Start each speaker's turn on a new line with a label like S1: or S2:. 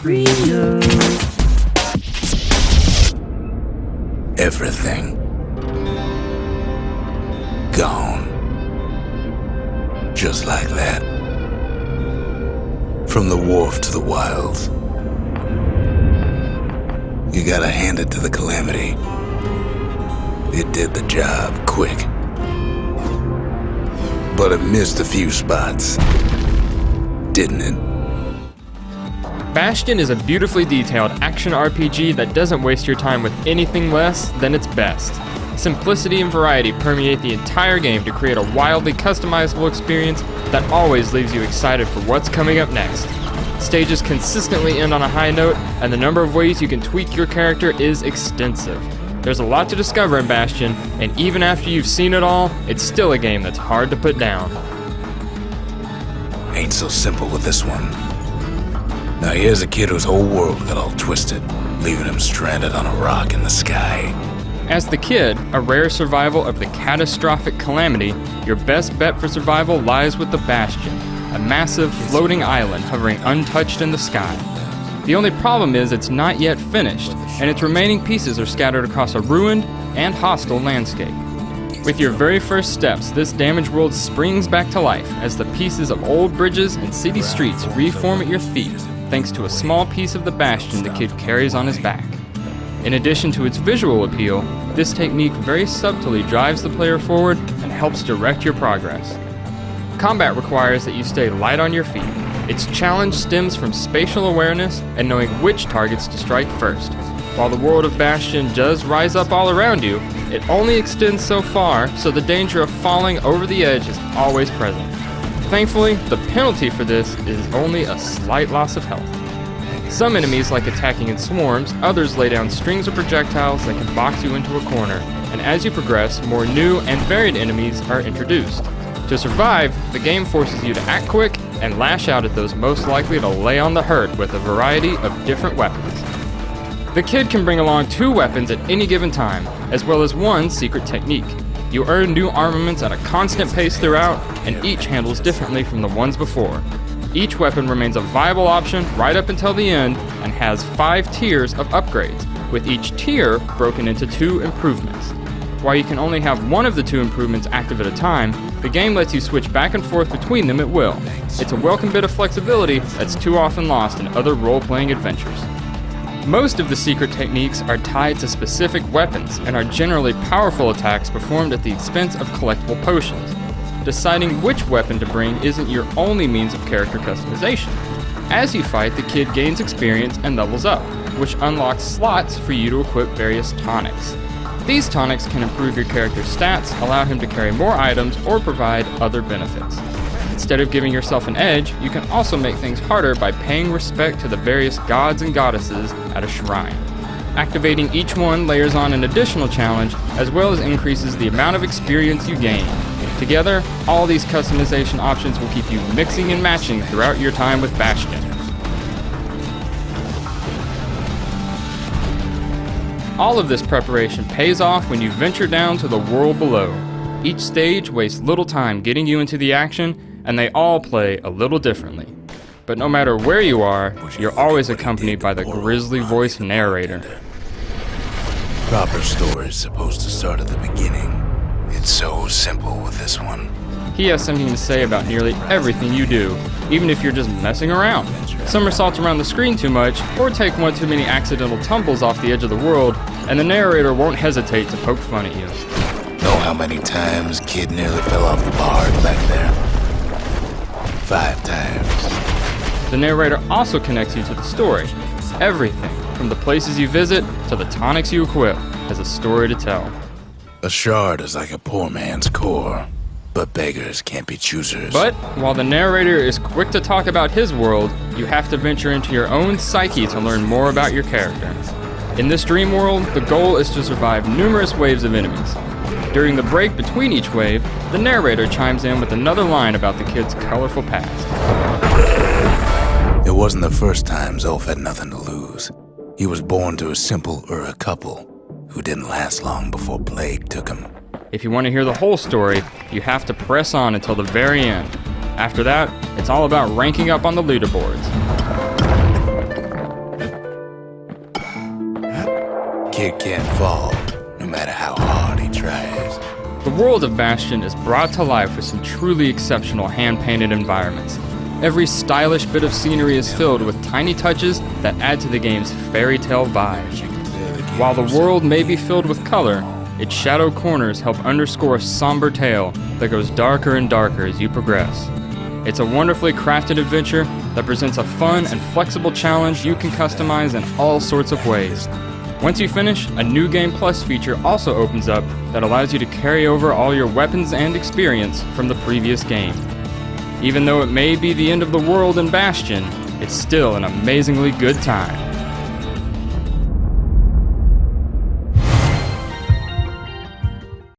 S1: freedom.
S2: Everything gone. Just like that. From the wharf to the wilds. You gotta hand it to the Calamity. It did the job quick. But it missed a few spots. Didn't it?
S3: Bastion is a beautifully detailed action RPG that doesn't waste your time with anything less than its best. Simplicity and variety permeate the entire game to create a wildly customizable experience that always leaves you excited for what's coming up next. Stages consistently end on a high note, and the number of ways you can tweak your character is extensive. There's a lot to discover in Bastion, and even after you've seen it all, it's still a game that's hard to put down.
S2: Ain't so simple with this one. Now here's a kid whose whole world got all twisted, leaving him stranded on a rock in the sky.
S3: As the kid, a rare survival of the catastrophic Calamity, your best bet for survival lies with the Bastion, a massive floating island hovering untouched in the sky. The only problem is it's not yet finished, and its remaining pieces are scattered across a ruined and hostile landscape. With your very first steps, this damaged world springs back to life as the pieces of old bridges and city streets reform at your feet, thanks to a small piece of the Bastion the kid carries on his back. In addition to its visual appeal, this technique very subtly drives the player forward and helps direct your progress. Combat requires that you stay light on your feet. Its challenge stems from spatial awareness and knowing which targets to strike first. While the world of Bastion does rise up all around you, it only extends so far, so the danger of falling over the edge is always present. Thankfully, the penalty for this is only a slight loss of health. Some enemies like attacking in swarms, others lay down strings of projectiles that can box you into a corner, and as you progress, more new and varied enemies are introduced. To survive, the game forces you to act quick and lash out at those most likely to lay on the hurt with a variety of different weapons. The kid can bring along 2 weapons at any given time, as well as 1 secret technique. You earn new armaments at a constant pace throughout, and each handles differently from the ones before. Each weapon remains a viable option right up until the end, and has 5 tiers of upgrades, with each tier broken into 2 improvements. While you can only have one of the 2 improvements active at a time, the game lets you switch back and forth between them at will. It's a welcome bit of flexibility that's too often lost in other role-playing adventures. Most of the secret techniques are tied to specific weapons and are generally powerful attacks performed at the expense of collectible potions. Deciding which weapon to bring isn't your only means of character customization. As you fight, the kid gains experience and levels up, which unlocks slots for you to equip various tonics. These tonics can improve your character's stats, allow him to carry more items, or provide other benefits. Instead of giving yourself an edge, you can also make things harder by paying respect to the various gods and goddesses at a shrine. Activating each one layers on an additional challenge, as well as increases the amount of experience you gain. Together, all these customization options will keep you mixing and matching throughout your time with Bastion. All of this preparation pays off when you venture down to the world below. Each stage wastes little time getting you into the action, and they all play a little differently. But no matter where you are, you're always accompanied by the grisly voice narrator.
S2: Proper story's supposed to start at the beginning. It's so simple with this one.
S3: He has something to say about nearly everything you do, even if you're just messing around. Somersault around the screen too much, or take one too many accidental tumbles off the edge of the world, and the narrator won't hesitate to poke fun at you.
S2: Know how many times kid nearly fell off the bar back there? 5 times.
S3: The narrator also connects you to the story. Everything, from the places you visit to the tonics you equip, has a story to tell.
S2: A shard is like a poor man's core, but beggars can't be choosers.
S3: But while the narrator is quick to talk about his world, you have to venture into your own psyche to learn more about your character. In this dream world, the goal is to survive numerous waves of enemies. During the break between each wave, the narrator chimes in with another line about the kid's colorful past.
S2: It wasn't the first time Zolf had nothing to lose. He was born to a simple Ura couple who didn't last long before plague took him.
S3: If you want to hear the whole story, you have to press on until the very end. After that, it's all about ranking up on the leaderboards.
S2: kid can't fall, no matter how hard he tries.
S3: The world of Bastion is brought to life with some truly exceptional hand-painted environments. Every stylish bit of scenery is filled with tiny touches that add to the game's fairy tale vibe. While the world may be filled with color, its shadow corners help underscore a somber tale that goes darker and darker as you progress. It's a wonderfully crafted adventure that presents a fun and flexible challenge you can customize in all sorts of ways. Once you finish, a new Game Plus feature also opens up that allows you to carry over all your weapons and experience from the previous game. Even though it may be the end of the world in Bastion, it's still an amazingly good time.